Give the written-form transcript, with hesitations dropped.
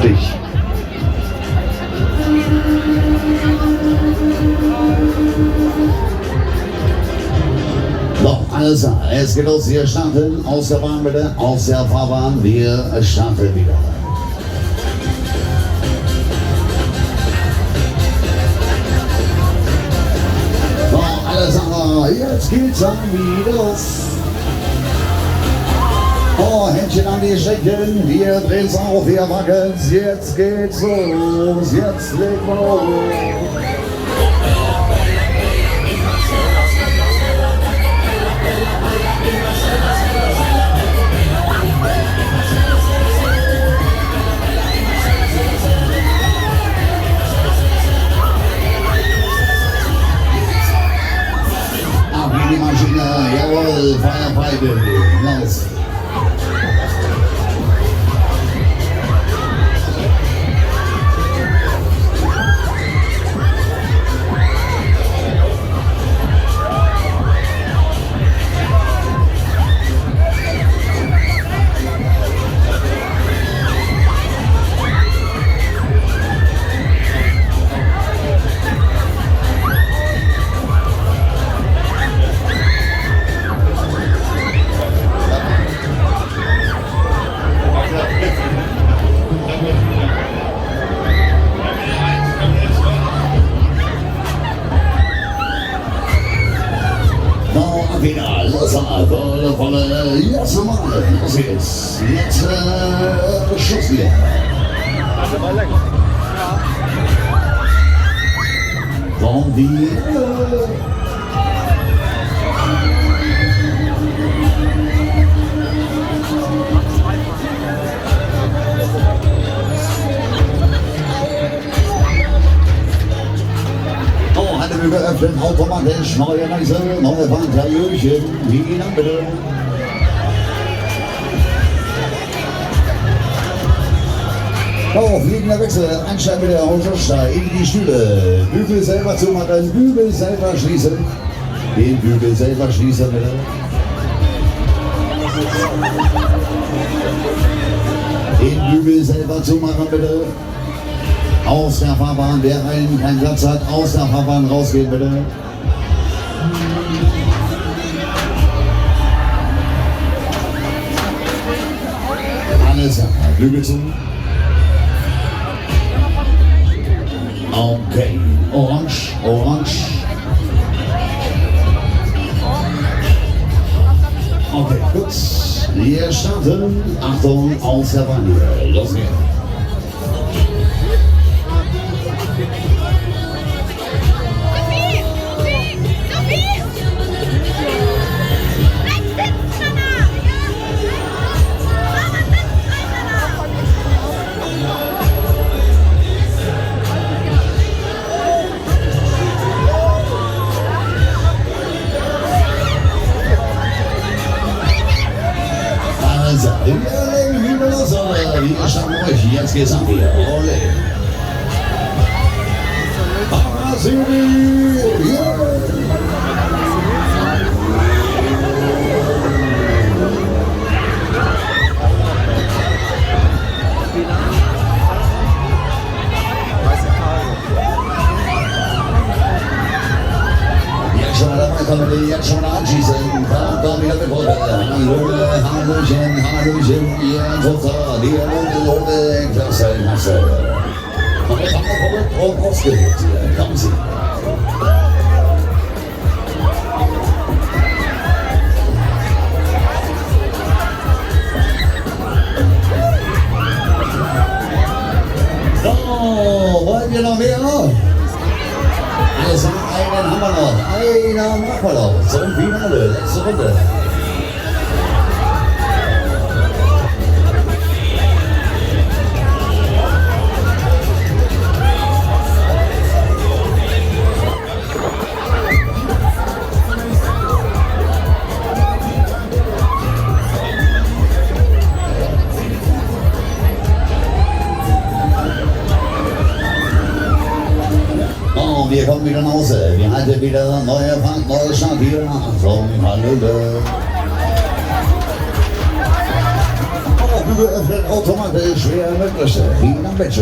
Stich. So, alles klar. Es geht los. Wir starten aus der Bahn bitte. Aus der Fahrbahn. Wir starten wieder. So, alles klar. Jetzt geht's dann wieder los. Oh, Händchen an die Stecken, wir drehen's auf, wir wackeln's, jetzt geht's los, jetzt legen wir los. Ab in die Maschine, jawohl, Feierpfeife, los. Wieder, los, volle, jetzt nochmal, los geht's, jetzt Schuss wieder. Und die wir öffnen automatisch neue Reise, neue Panterjöchen, wie dann bitte. Oh, fliegender Wechsel, einsteigen mit der Untersteig in die Stühle. Bügel selber zumachen, Bügel selber schließen. Den Bügel selber schließen bitte. Den Bügel selber zumachen bitte. Aus der Fahrbahn, wer keinen Platz hat, aus der Fahrbahn rausgehen bitte. Alles klar, Flügel zu. Okay, orange, orange. Okay, gut. Wir starten. Achtung, aus der Bahn hier. Los geht's. Wir starten euch, jetzt geht's ab hier. Ole. Jetzt schon mal dabei kommen, jetzt schon mal anschießen. Komm wieder mit Wolle. Hallöchen, Hallöchen, ihr Tochter, die Runde, Klasse, Klasse. Und jetzt haben wir Kommen ausgelegt hier. Kommen Sie. So, wollen wir noch mehr? Also einen haben wir noch, einen machen wir noch. Zum Finale, letzte Runde. Wir kommen wieder nach Hause. Wir halten wieder neue Fahrt, neue Start hier. Achtung, Hallöle. Tür öffnet automatisch, wer möchte. Vielen Dank, Mensch.